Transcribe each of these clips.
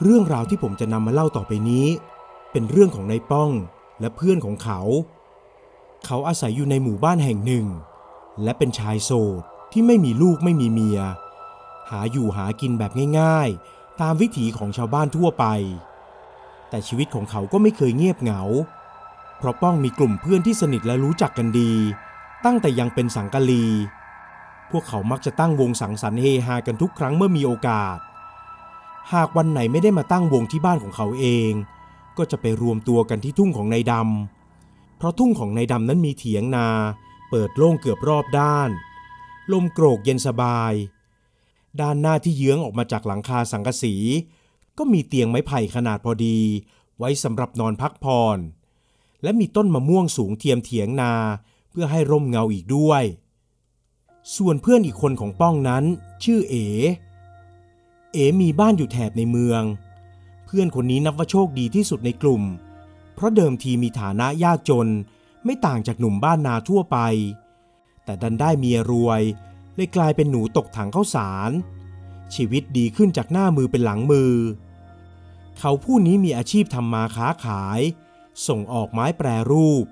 เรื่องราวที่ผมจะนำมาเล่าต่อไปนี้เป็นเรื่องของนายป้องและเพื่อนของเขาเขาอาศัยอยู่ในหมู่บ้านแห่งหนึ่งและเป็นชายโสดที่ไม่มีลูกไม่มีเมียหาอยู่หากินแบบง่ายๆตามวิถีของชาวบ้านทั่วไปแต่ชีวิตของเขาก็ไม่เคยเงียบเหงาเพราะป้องมีกลุ่มเพื่อนที่สนิทและรู้จักกันดีตั้งแต่ยังเป็นสังกะลีพวกเขามักจะตั้งวงสังสรรค์เฮฮากันทุกครั้งเมื่อมีโอกาสหากวันไหนไม่ได้มาตั้งวงที่บ้านของเขาเองก็จะไปรวมตัวกันที่ทุ่งของนายดำเพราะทุ่งของนายดำนั้นมีเถียงนาเปิดโล่งเกือบรอบด้านลมโกรกเย็นสบายด้านหน้าที่เยื้องออกมาจากหลังคาสังกะสีก็มีเตียงไม้ไผ่ขนาดพอดีไว้สำหรับนอนพักผ่อนและมีต้นมะม่วงสูงเทียมเถียงนาเพื่อให้ร่มเงาอีกด้วยส่วนเพื่อนอีกคนของป้องนั้นชื่อเอ๋มีบ้านอยู่แถบในเมืองเพื่อนคนนี้นับว่าโชคดีที่สุดในกลุ่มเพราะเดิมทีมีฐานะยากจนไม่ต่างจากหนุ่มบ้านนาทั่วไปแต่ดันได้เมียรวยเลยกลายเป็นหนูตกถังข้าวสารชีวิตดีขึ้นจากหน้ามือเป็นหลังมือเขาผู้นี้มีอาชีพทำมาค้าขายส่งออกไม้แปรรูป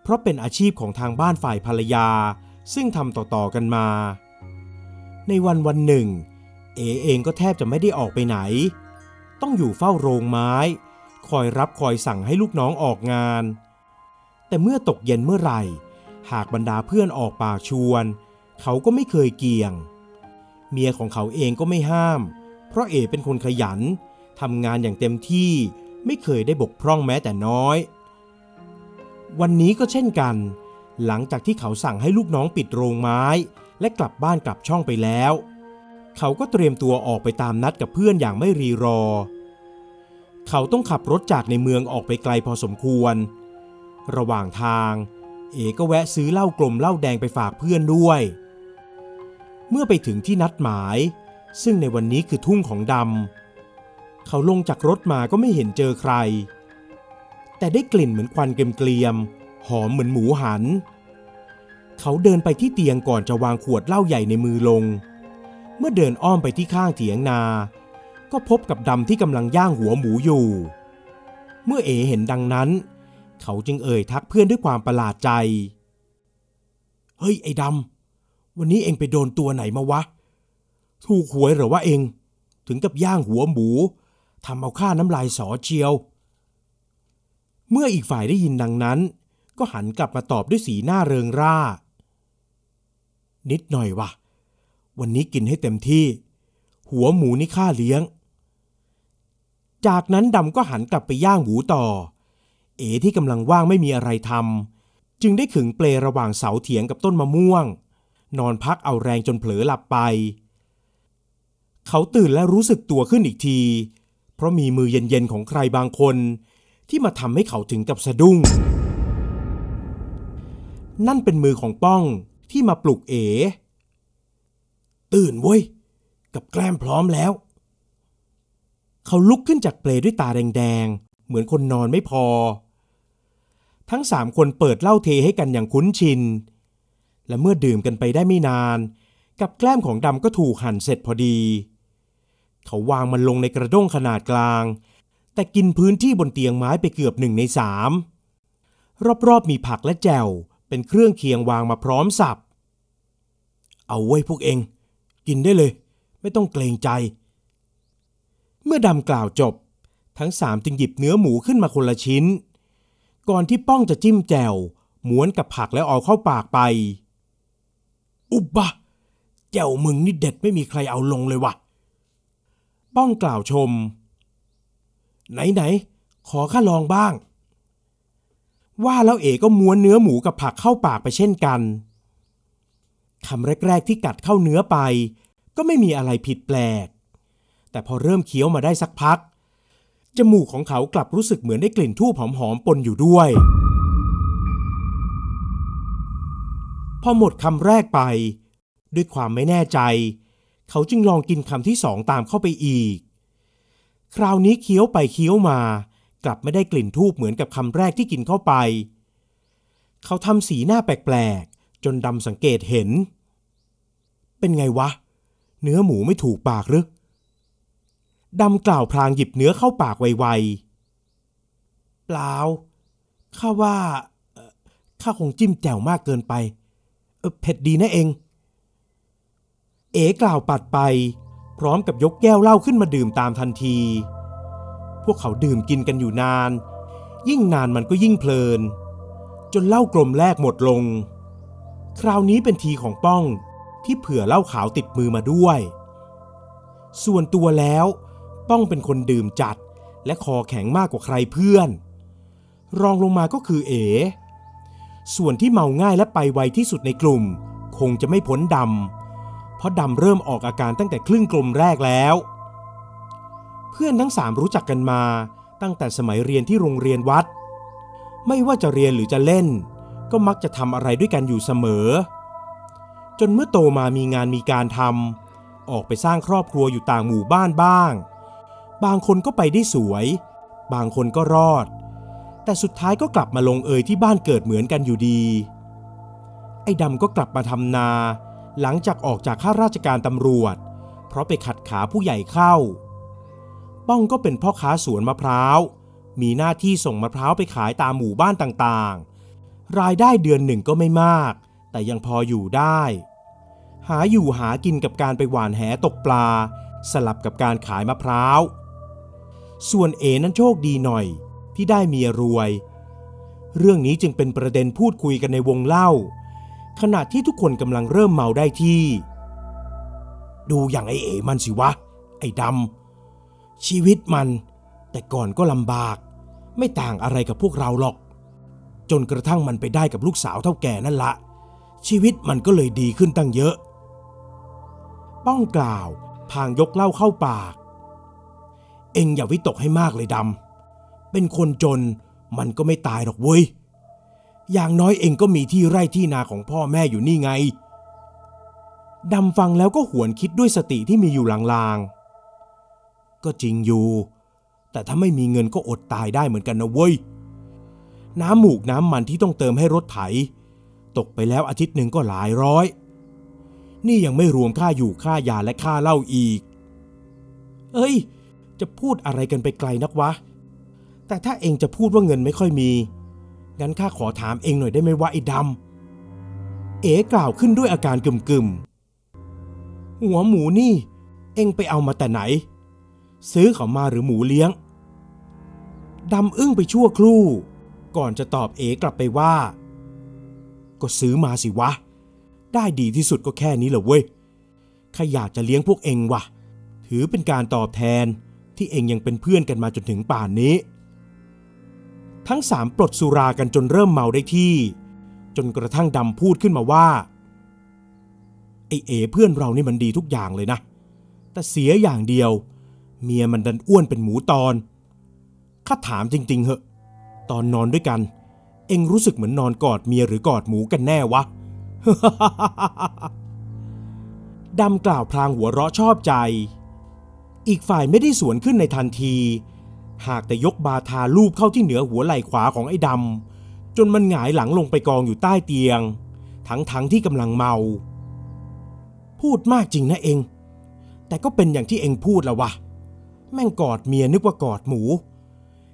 เพราะเป็นอาชีพของทางบ้านฝ่ายภรรยาซึ่งทำต่อๆกันมาในวันหนึ่งเอ๋เองก็แทบจะไม่ได้ออกไปไหนต้องอยู่เฝ้าโรงไม้คอยรับคอยสั่งให้ลูกน้องออกงานแต่เมื่อตกเย็นเมื่อไหร่หากบรรดาเพื่อนออกปากชวนเขาก็ไม่เคยเกี่ยงเมียของเขาเองก็ไม่ห้ามเพราะเอ๋เป็นคนขยันทำงานอย่างเต็มที่ไม่เคยได้บกพร่องแม้แต่น้อยวันนี้ก็เช่นกันหลังจากที่เขาสั่งให้ลูกน้องปิดโรงไม้และกลับบ้านกลับช่องไปแล้วเขาก็เตรียมตัวออกไปตามนัดกับเพื่อนอย่างไม่รีรอเขาต้องขับรถจากในเมืองออกไปไกลพอสมควรระหว่างทางเอ๋ก็แวะซื้อเหล้ากลมเหล้าแดงไปฝากเพื่อนด้วยเมื่อไปถึงที่นัดหมายซึ่งในวันนี้คือทุ่งของดำเขาลงจากรถมาก็ไม่เห็นเจอใครแต่ได้กลิ่นเหมือนควันเกรียมๆหอมเหมือนหมูหันเขาเดินไปที่เตียงก่อนจะวางขวดเหล้าใหญ่ในมือลงเมื่อเดินอ้อมไปที่ข้างเถียงนาก็พบกับดำที่กำลังย่างหัวหมูอยู่เมื่อเอ๋เห็นดังนั้นเขาจึงเอ่ยทักเพื่อนด้วยความประหลาดใจเฮ้ยไอ้ดำวันนี้เอ็งไปโดนตัวไหนมาวะถูกหวยหรือว่าเอ็งถึงกับย่างหัวหมูทำเอาข้าน้ำลายสอเจียวเมื่ออีกฝ่ายได้ยินดังนั้นก็หันกลับมาตอบด้วยสีหน้าเริงร่านิดหน่อยวะวันนี้กินให้เต็มที่หัวหมูนี่ข้าเลี้ยงจากนั้นดำก็หันกลับไปย่างหมูต่อเอ๋ที่กำลังว่างไม่มีอะไรทำจึงได้ขึงเปลระหว่างเสาเถียงกับต้นมะม่วงนอนพักเอาแรงจนเผลอหลับไปเขาตื่นและรู้สึกตัวขึ้นอีกทีเพราะมีมือเย็นๆของใครบางคนที่มาทำให้เขาถึงกับสะดุ้งนั่นเป็นมือของป้องที่มาปลุกเอ๋ตื่นเว้ยกับแกล้มพร้อมแล้วเขาลุกขึ้นจากเปลด้วยตาแดงๆเหมือนคนนอนไม่พอทั้งสามคนเปิดเหล้าเทให้กันอย่างคุ้นชินและเมื่อดื่มกันไปได้ไม่นานกับแกล้มของดำก็ถูกหั่นเสร็จพอดีเขาวางมันลงในกระด้งขนาดกลางแต่กินพื้นที่บนเตียงไม้ไปเกือบ1/3รอบๆมีผักและแจ่วเป็นเครื่องเคียงวางมาพร้อมสับเอาไว้พวกเองกินได้เลยไม่ต้องเกรงใจเมื่อดำกล่าวจบทั้งสามจึงหยิบเนื้อหมูขึ้นมาคนละชิ้นก่อนที่ป้องจะจิ้มแจ่วม้วนกับผักแล้วเอาเข้าปากไปอุบบะแจ่วมึงนี่เด็ดไม่มีใครเอาลงเลยวะป้องกล่าวชมไหนขอข้าลองบ้างว่าแล้วเอ๋ก็ม้วนเนื้อหมูกับผักเข้าปากไปเช่นกันคำแรกๆที่กัดเข้าเนื้อไปก็ไม่มีอะไรผิดแปลกแต่พอเริ่มเคี้ยวมาได้สักพักจมูกของเขากลับรู้สึกเหมือนได้กลิ่นทูบหอมๆปนอยู่ด้วยพอหมดคำแรกไปด้วยความไม่แน่ใจเขาจึงลองกินคำที่2ตามเข้าไปอีกคราวนี้เคี้ยวไปเคี้ยวมากลับไม่ได้กลิ่นทูบเหมือนกับคำแรกที่กินเข้าไปเขาทำสีหน้าแปลกๆจนดำสังเกตเห็นเป็นไงวะเนื้อหมูไม่ถูกปากหรือ ดำกล่าวพลางหยิบเนื้อเข้าปากไวๆเปล่าข้าว่าข้าคงจิ้มแจ่วมากเกินไปเผ็ดดีนะเองเอ๋กล่าวปัดไปพร้อมกับยกแก้วเหล้าขึ้นมาดื่มตามทันทีพวกเขาดื่มกินกันอยู่นานยิ่งนานมันก็ยิ่งเพลินจนเหล้ากลมแรกหมดลงคราวนี้เป็นทีของป้องที่เผื่อเหล้าขาวติดมือมาด้วยส่วนตัวแล้วป้องเป็นคนดื่มจัดและคอแข็งมากกว่าใครเพื่อนรองลงมาก็คือเอ๋ส่วนที่เมาง่ายและไปไวที่สุดในกลุ่มคงจะไม่พ้นดำเพราะดำเริ่มออกอาการตั้งแต่ครึ่งกลมแรกแล้วเพื่อนทั้งสามรู้จักกันมาตั้งแต่สมัยเรียนที่โรงเรียนวัดไม่ว่าจะเรียนหรือจะเล่นก็มักจะทำอะไรด้วยกันอยู่เสมอจนเมื่อโตมามีงานมีการทำออกไปสร้างครอบครัวอยู่ต่างหมู่บ้านบ้างบางคนก็ไปได้สวยบางคนก็รอดแต่สุดท้ายก็กลับมาลงเอยที่บ้านเกิดเหมือนกันอยู่ดีไอ้ดำก็กลับมาทำนาหลังจากออกจากข้าราชการตำรวจเพราะไปขัดขาผู้ใหญ่เข้าป้องก็เป็นพ่อค้าสวนมะพร้าวมีหน้าที่ส่งมะพร้าวไปขายตามหมู่บ้านต่างๆรายได้เดือนหนึ่งก็ไม่มากแต่ยังพออยู่ได้หาอยู่หากินกับการไปหว่านแหตกปลาสลับกับการขายมะพร้าวส่วนเอนั้นโชคดีหน่อยที่ได้เมียรวยเรื่องนี้จึงเป็นประเด็นพูดคุยกันในวงเล่าขณะที่ทุกคนกำลังเริ่มเมาได้ที่ดูอย่างไอ้เอ๋มันสิวะไอ้ดำชีวิตมันแต่ก่อนก็ลำบากไม่ต่างอะไรกับพวกเราหรอกจนกระทั่งมันไปได้กับลูกสาวเท่าแก่นั่นละชีวิตมันก็เลยดีขึ้นตั้งเยอะป้องกล่าวพางยกเหล้าเข้าปากเอ็งอย่าวิตกให้มากเลยดำเป็นคนจนมันก็ไม่ตายหรอกเว้ยอย่างน้อยเอ็งก็มีที่ไร่ที่นาของพ่อแม่อยู่นี่ไงดำฟังแล้วก็หวนคิดด้วยสติที่มีอยู่ลางๆก็จริงอยู่แต่ถ้าไม่มีเงินก็อดตายได้เหมือนกันนะเว้ยน้ำหมูกน้ำมันที่ต้องเติมให้รถไถตกไปแล้วอาทิตย์หนึ่งก็หลายร้อยนี่ยังไม่รวมค่าอยู่ค่ายาและค่าเหล้าอีกเอ้ยจะพูดอะไรกันไปไกลนักวะแต่ถ้าเองจะพูดว่าเงินไม่ค่อยมีงั้นข้าขอถามเองหน่อยได้ไหมว่าไอ้ดำเอ๋กล่าวขึ้นด้วยอาการกึ่มๆหัวหมูนี่เองไปเอามาแต่ไหนซื้อเขามาหรือหมูเลี้ยงดำอึ้งไปชั่วครู่ก่อนจะตอบเอ๋กลับไปว่าก็ซื้อมาสิวะได้ดีที่สุดก็แค่นี้แหละเว้ยข้าอยากจะเลี้ยงพวกเองว่ะถือเป็นการตอบแทนที่เองยังเป็นเพื่อนกันมาจนถึงป่านนี้ทั้งสามปลดสุรากันจนเริ่มเมาได้ที่จนกระทั่งดำพูดขึ้นมาว่าไอ้เอ๋เพื่อนเรานี่มันดีทุกอย่างเลยนะแต่เสียอย่างเดียวเมียมันดันอ้วนเป็นหมูตอนข้าถามจริงๆเหอะตอนนอนด้วยกันเอ็งรู้สึกเหมือนนอนกอดเมียหรือกอดหมูกันแน่วะ ดำกล่าวพลางหัวเราะชอบใจอีกฝ่ายไม่ได้สวนขึ้นในทันทีหากแต่ยกบาทาลูบเข้าที่เหนือหัวไหล่ขวาของไอ้ดำจนมันหงายหลังลงไปกองอยู่ใต้เตียงทั้งที่กำลังเมาพูดมากจริงนะเองแต่ก็เป็นอย่างที่เองพูดละวะแม่งกอดเมียนึกว่ากอดหมู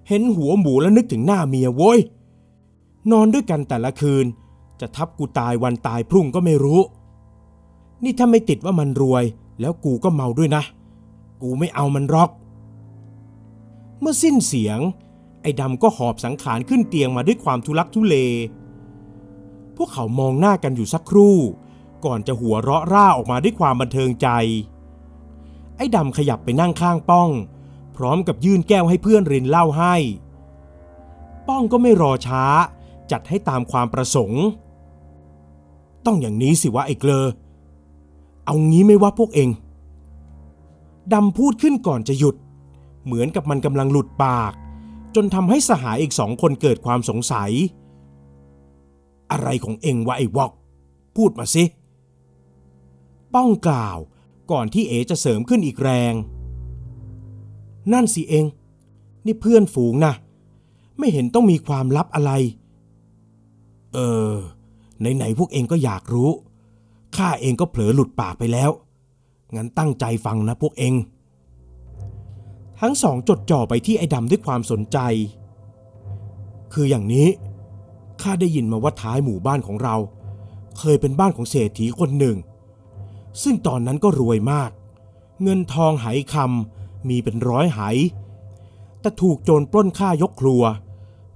เห็นหัวหมูแล้วนึกถึงหน้าเมียโว้ยนอนด้วยกันแต่ละคืนจะทับกูตายวันตายพรุ่งก็ไม่รู้นี่ถ้าไม่ติดว่ามันรวยแล้วกูก็เมาด้วยนะกูไม่เอามันหรอกเมื่อสิ้นเสียงไอ้ดำก็หอบสังขารขึ้นเตียงมาด้วยความทุลักทุเลพวกเขามองหน้ากันอยู่สักครู่ก่อนจะหัวเราะร่าออกมาด้วยความบันเทิงใจไอ้ดำขยับไปนั่งข้างป้องพร้อมกับยื่นแก้วให้เพื่อนรินเหล้าให้ป้องก็ไม่รอช้าจัดให้ตามความประสงค์ต้องอย่างนี้สิวะไอ้เกลอเอางี้ไม่ว่าพวกเองดำพูดขึ้นก่อนจะหยุดเหมือนกับมันกำลังหลุดปากจนทำให้สหายอีก2 คนเกิดความสงสัยอะไรของเองวะไอ้วอกพูดมาสิป้องกล่าวก่อนที่เอ๋จะเสริมขึ้นอีกแรงนั่นสิเองนี่เพื่อนฝูงนะไม่เห็นต้องมีความลับอะไรไหนๆพวกเองก็อยากรู้ข้าเองก็เผลอหลุดปากไปแล้วงั้นตั้งใจฟังนะพวกเอง ทั้งสองจดจ่อไปที่ไอ้ดำด้วยความสนใจคืออย่างนี้ข้าได้ยินมาว่าท้ายหมู่บ้านของเราเคยเป็นบ้านของเศรษฐีคนหนึ่งซึ่งตอนนั้นก็รวยมากเงินทองไหคำมีเป็นร้อยไหแต่ถูกโจรปล้นฆ่ายกครัว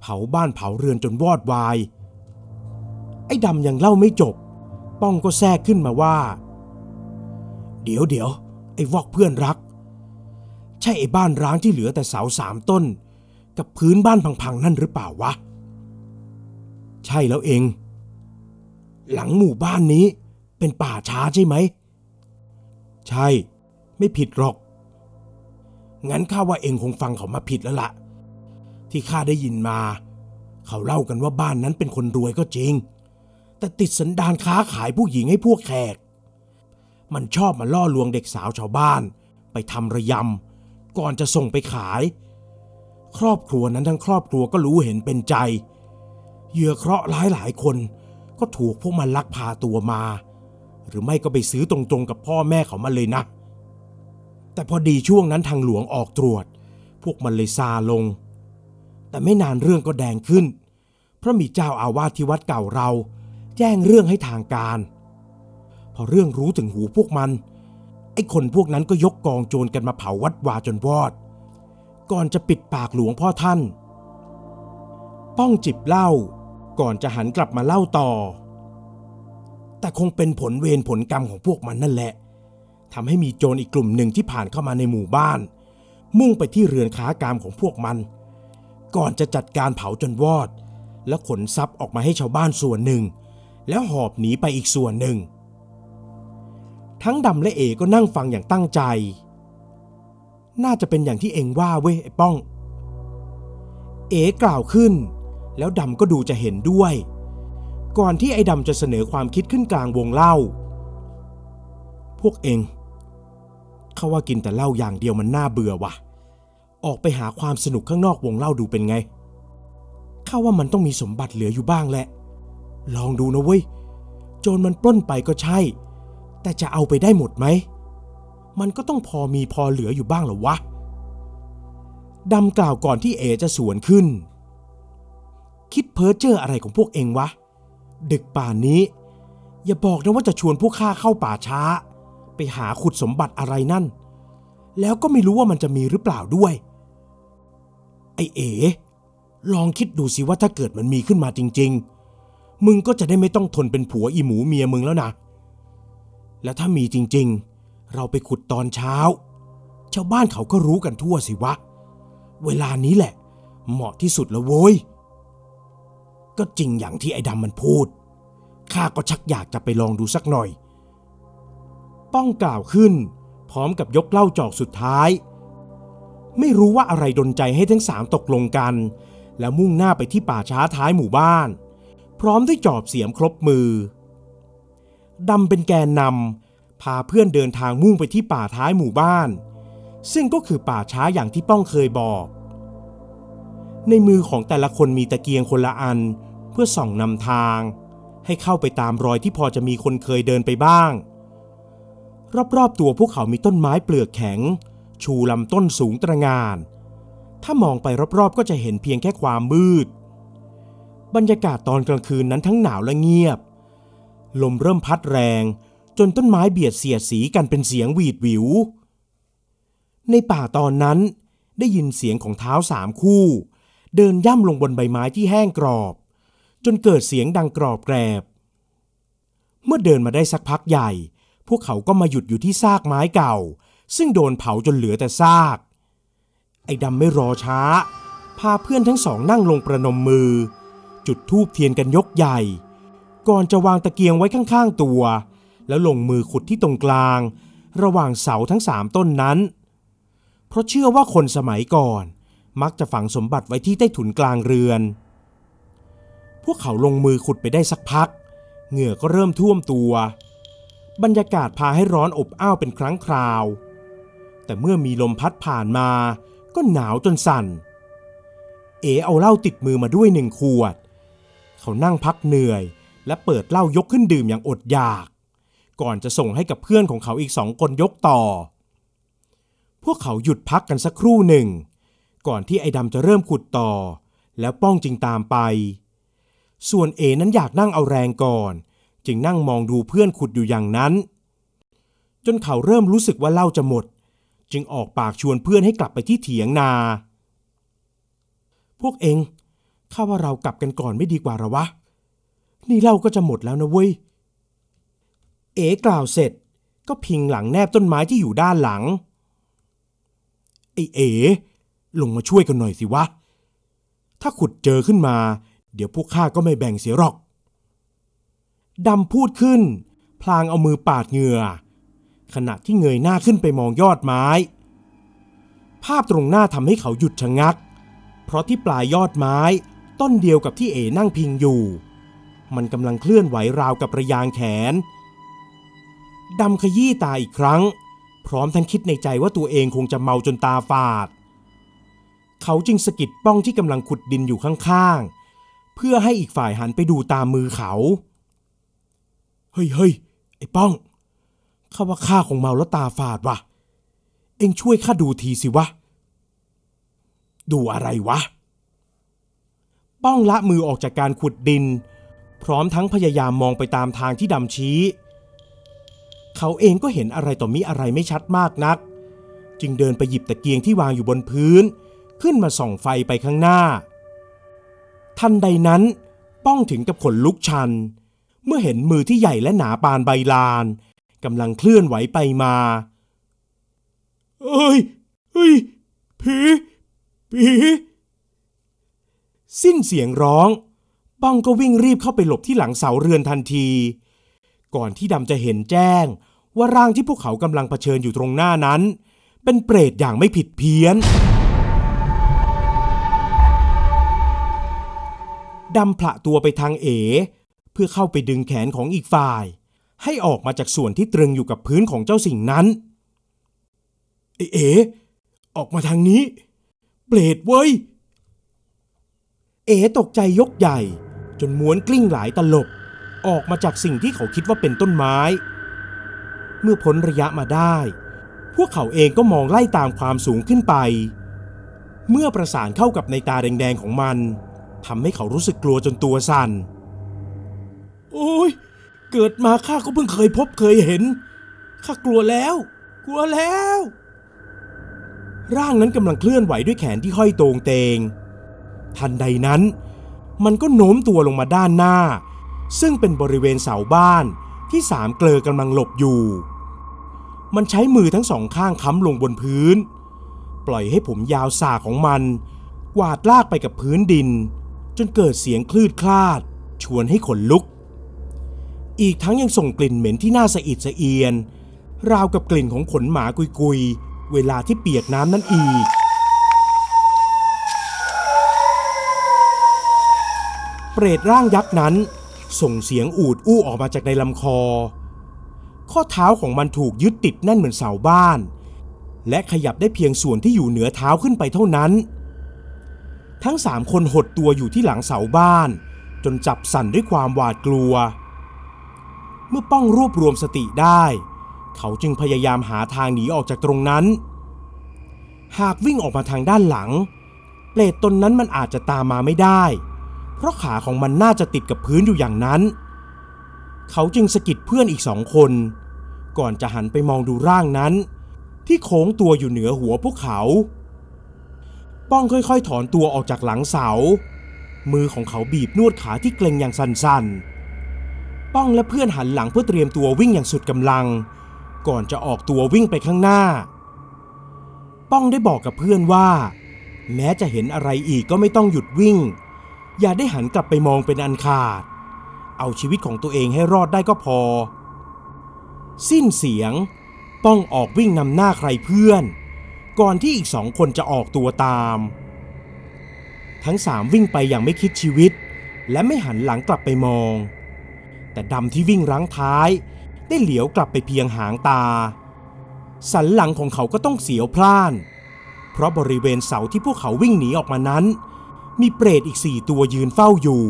เผาบ้านเผาเรือนจนวอดวายไอ้ดำยังเล่าไม่จบป้องก็แทรกขึ้นมาว่าเดี๋ยวไอ้วอกเพื่อนรักใช่ไอ้บ้านร้างที่เหลือแต่เสา3 ต้นกับพื้นบ้านพังๆนั่นหรือเปล่าวะใช่แล้วเองหลังหมู่บ้านนี้เป็นป่าช้าใช่ไหมใช่ไม่ผิดหรอกงั้นข้าว่าเองคงฟังเขามาผิดแล้วล่ะที่ข้าได้ยินมาเขาเล่ากันว่าบ้านนั้นเป็นคนรวยก็จริงแต่ติดสันดานค้าขายผู้หญิงให้พวกแขกมันชอบมาล่อลวงเด็กสาวชาวบ้านไปทำระยำก่อนจะส่งไปขายครอบครัวนั้นทั้งครอบครัวก็รู้เห็นเป็นใจเหยื่อเคราะห์ร้ายหลายคนก็ถูกพวกมันลักพาตัวมาหรือไม่ก็ไปซื้อตรงๆกับพ่อแม่เขามาเลยนะแต่พอดีช่วงนั้นทางหลวงออกตรวจพวกมันเลยซาลงแต่ไม่นานเรื่องก็แดงขึ้นเพราะมีเจ้าอาวาสที่วัดเก่าเราแจ้งเรื่องให้ทางการพอเรื่องรู้ถึงหูพวกมันไอ้คนพวกนั้นก็ยกกองโจรกันมาเผาวัดวาจนวอดก่อนจะปิดปากหลวงพ่อท่านป้องจิบเหล้าก่อนจะหันกลับมาเล่าต่อแต่คงเป็นผลเวรผลกรรมของพวกมันนั่นแหละทำให้มีโจรอีกกลุ่มหนึ่งที่ผ่านเข้ามาในหมู่บ้านมุ่งไปที่เรือนค้ากามของพวกมันก่อนจะจัดการเผาจนวอดแล้วขนทรัพย์ออกมาให้ชาวบ้านส่วนหนึ่งแล้วหอบหนีไปอีกส่วนหนึ่งทั้งดำและเอก็นั่งฟังอย่างตั้งใจน่าจะเป็นอย่างที่เองว่าเว้ยไอ้ป้องเอกล่าวขึ้นแล้วดำก็ดูจะเห็นด้วยก่อนที่ไอ้ดำจะเสนอความคิดขึ้นกลางวงเล่าพวกเองเขาว่ากินแต่เหล้าอย่างเดียวมันน่าเบื่อว่ะออกไปหาความสนุกข้างนอกวงเล่าดูเป็นไงข้าว่ามันต้องมีสมบัติเหลืออยู่บ้างแหละลองดูนะเว้ยโจรมันปล้นไปก็ใช่แต่จะเอาไปได้หมดไหมมันก็ต้องพอมีพอเหลืออยู่บ้างเหรอวะดำกล่าวก่อนที่เอจะสวนขึ้นคิดเพ้อเจ้ออะไรของพวกเองวะดึกป่านนี้อย่าบอกนะว่าจะชวนพวกข้าเข้าป่าช้าไปหาขุดสมบัติอะไรนั่นแล้วก็ไม่รู้ว่ามันจะมีหรือเปล่าด้วยไอ้เอ๋ลองคิดดูสิว่าถ้าเกิดมันมีขึ้นมาจริงๆมึงก็จะได้ไม่ต้องทนเป็นผัวอีหมูเมียมึงแล้วนะแล้วถ้ามีจริงๆเราไปขุดตอนเช้าชาวบ้านเขาก็รู้กันทั่วสิวะเวลานี้แหละเหมาะที่สุดแล้วโว้ยก็จริงอย่างที่ไอ้ดำมันพูดข้าก็ชักอยากจะไปลองดูสักหน่อยป้องกล่าวขึ้นพร้อมกับยกเหล้าจอกสุดท้ายไม่รู้ว่าอะไรดลใจให้ทั้ง3ตกลงกันแล้วมุ่งหน้าไปที่ป่าช้าท้ายหมู่บ้านพร้อมด้วยจอบเสียมครบมือดำเป็นแกนนำพาเพื่อนเดินทางมุ่งไปที่ป่าท้ายหมู่บ้านซึ่งก็คือป่าช้าอย่างที่ป้องเคยบอกในมือของแต่ละคนมีตะเกียงคนละอันเพื่อส่องนำทางให้เข้าไปตามรอยที่พอจะมีคนเคยเดินไปบ้างรอบๆตัวพวกเขามีต้นไม้เปลือกแข็งชูลำต้นสูงตระหง่านถ้ามองไปรอบๆก็จะเห็นเพียงแค่ความมืดบรรยากาศตอนกลางคืนนั้นทั้งหนาวและเงียบลมเริ่มพัดแรงจนต้นไม้เบียดเสียดสีกันเป็นเสียงหวีดหวิวในป่าตอนนั้นได้ยินเสียงของเท้า3 คู่เดินย่ำลงบนใบไม้ที่แห้งกรอบจนเกิดเสียงดังกรอบแกรบเมื่อเดินมาได้สักพักใหญ่พวกเขาก็มาหยุดอยู่ที่ซากไม้เก่าซึ่งโดนเผาจนเหลือแต่ซากไอ้ดำไม่รอช้าพาเพื่อนทั้ง2นั่งลงประนมมือจุดธูปเทียนกันยกใหญ่ก่อนจะวางตะเกียงไว้ข้างๆตัวแล้วลงมือขุดที่ตรงกลางระหว่างเสาทั้ง3ต้นนั้นเพราะเชื่อว่าคนสมัยก่อนมักจะฝังสมบัติไว้ที่ใต้ถุนกลางเรือนพวกเขาลงมือขุดไปได้สักพักเหงื่อก็เริ่มท่วมตัวบรรยากาศพาให้ร้อนอบอ้าวเป็นครั้งคราวแต่เมื่อมีลมพัดผ่านมาก็หนาวจนสั่นเอ๋เอาเหล้าติดมือมาด้วย1 ขวดเขานั่งพักเหนื่อยและเปิดเหล้ายกขึ้นดื่มอย่างอดอยากก่อนจะส่งให้กับเพื่อนของเขาอีก2 คนยกต่อ พวกเขาหยุดพักกันสักครู่หนึ่งก่อนที่ไอ้ดำจะเริ่มขุดต่อแล้วป้องจึงตามไปส่วนเอนั้นอยากนั่งเอาแรงก่อนจึงนั่งมองดูเพื่อนขุดอยู่อย่างนั้นจนเขาเริ่มรู้สึกว่าเหล้าจะหมดจึงออกปากชวนเพื่อนให้กลับไปที่เถียงนาพวกเองข้าว่าเรากลับกันก่อนไม่ดีกว่าหรอวะนี่เหล้าก็จะหมดแล้วนะเว้ยเอกล่าวเสร็จก็พิงหลังแนบต้นไม้ที่อยู่ด้านหลังไอ้เอ๋ลงมาช่วยกันหน่อยสิวะถ้าขุดเจอขึ้นมาเดี๋ยวพวกข้าก็ไม่แบ่งเสียหรอกดำพูดขึ้นพลางเอามือปาดเหงื่อขณะที่เงยหน้าขึ้นไปมองยอดไม้ภาพตรงหน้าทำให้เขาหยุดชะงักเพราะที่ปลายยอดไม้ต้นเดียวกับที่เอ๋นั่งพิงอยู่มันกำลังเคลื่อนไหวราวกับระยางแขนดำขยี้ตาอีกครั้งพร้อมทั้งคิดในใจว่าตัวเองคงจะเมาจนตาฝาดเขาจึงสะกิดป้องที่กำลังขุดดินอยู่ข้างๆเพื่อให้อีกฝ่ายหันไปดูตามมือเขาเฮ้ยไอ้ป้องข้าว่าข้าคงเมาแล้วตาฝาดว่ะเอ็งช่วยข้าดูทีสิวะดูอะไรวะป้องละมือออกจากการขุดดินพร้อมทั้งพยายามมองไปตามทางที่ดำชี้เขาเองก็เห็นอะไรต่อมิอะไรไม่ชัดมากนักจึงเดินไปหยิบตะเกียงที่วางอยู่บนพื้นขึ้นมาส่องไฟไปข้างหน้าทันใดนั้นป้องถึงกับขนลุกชันเมื่อเห็นมือที่ใหญ่และหนาปานใบลานกำลังเคลื่อนไหวไปมาเฮ้ยผีสิ้นเสียงร้องป้องก็วิ่งรีบเข้าไปหลบที่หลังเสาเรือนทันทีก่อนที่ดำจะเห็นแจ้งว่าร่างที่พวกเขากำลังเผชิญอยู่ตรงหน้านั้นเป็นเปรตอย่างไม่ผิดเพี้ยนดำผละตัวไปทางเอเพื่อเข้าไปดึงแขนของอีกฝ่ายให้ออกมาจากส่วนที่ตรึงอยู่กับพื้นของเจ้าสิ่งนั้นเอ๋ออกมาทางนี้เปรตเว้ยเอ๋ตกใจยกใหญ่จนม้วนกลิ้งหลายตลบออกมาจากสิ่งที่เขาคิดว่าเป็นต้นไม้เมื่อพ้นระยะมาได้พวกเขาเองก็มองไล่ตามความสูงขึ้นไปเมื่อประสานเข้ากับในตาแดงๆของมันทำให้เขารู้สึกกลัวจนตัวสั่นโอ้ยเกิดมาข้าก็เพิ่งเคยพบเคยเห็นข้ากลัวแล้วร่างนั้นกำลังเคลื่อนไหวด้วยแขนที่ห้อยโตงเตงทันใดนั้นมันก็โน้มตัวลงมาด้านหน้าซึ่งเป็นบริเวณเสาบ้านที่สามเกลอกำลังหลบอยู่มันใช้มือทั้งสองข้างค้ำลงบนพื้นปล่อยให้ผมยาวสากของมันกวาดลากไปกับพื้นดินจนเกิดเสียงคลืดคลาดชวนให้ขนลุกอีกทั้งยังส่งกลิ่นเหม็นที่น่าสะอิดสะเอียนราวกับกลิ่นของขนหมากุยๆเวลาที่เปียกน้ำนั่นอีกเปรตร่างยักษ์นั้นส่งเสียงอูดอู้ออกมาจากในลำคอข้อเท้าของมันถูกยึดติดแน่นเหมือนเสาบ้านและขยับได้เพียงส่วนที่อยู่เหนือเท้าขึ้นไปเท่านั้นทั้ง3 คนหดตัวอยู่ที่หลังเสาบ้านจนจับสั่นด้วยความหวาดกลัวเมื่อป้องรวบรวมสติได้เขาจึงพยายามหาทางหนีออกจากตรงนั้นหากวิ่งออกมาทางด้านหลังเปรตตนนั้นมันอาจจะตามมาไม่ได้เพราะขาของมันน่าจะติดกับพื้นอยู่อย่างนั้นเขาจึงสะกิดเพื่อนอีก2 คนก่อนจะหันไปมองดูร่างนั้นที่โค้งตัวอยู่เหนือหัวพวกเขาป้องค่อยๆถอนตัวออกจากหลังเสามือของเขาบีบนวดขาที่เกร็งอย่างสั่นๆป้องและเพื่อนหันหลังเพื่อเตรียมตัววิ่งอย่างสุดกำลังก่อนจะออกตัววิ่งไปข้างหน้าป้องได้บอกกับเพื่อนว่าแม้จะเห็นอะไรอีกก็ไม่ต้องหยุดวิ่งอย่าได้หันกลับไปมองเป็นอันขาดเอาชีวิตของตัวเองให้รอดได้ก็พอสิ้นเสียงป้องออกวิ่งนำหน้าใครเพื่อนก่อนที่อีก2 คนจะออกตัวตามทั้ง3วิ่งไปอย่างไม่คิดชีวิตและไม่หันหลังกลับไปมองแต่ดำที่วิ่งรั้งท้ายได้เหลียวกลับไปเพียงหางตาสันหลังของเขาก็ต้องเสียวพล่านเพราะบริเวณเสาที่พวกเขาวิ่งหนีออกมานั้นมีเปรตอีก4 ตัวยืนเฝ้าอยู่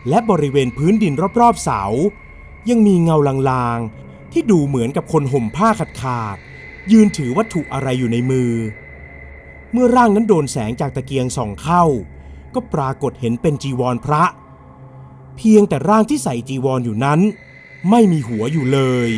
และบริเวณพื้นดินรอบๆเสายังมีเงาลางๆที่ดูเหมือนกับคนห่มผ้าขาดๆ ยืนถือวัตถุอะไรอยู่ในมือเมื่อร่างนั้นโดนแสงจากตะเกียงส่องเข้าก็ปรากฏเห็นเป็นจีวรพระเพียงแต่ร่างที่ใส่จีวรอยู่นั้นไม่มีหัวอยู่เลย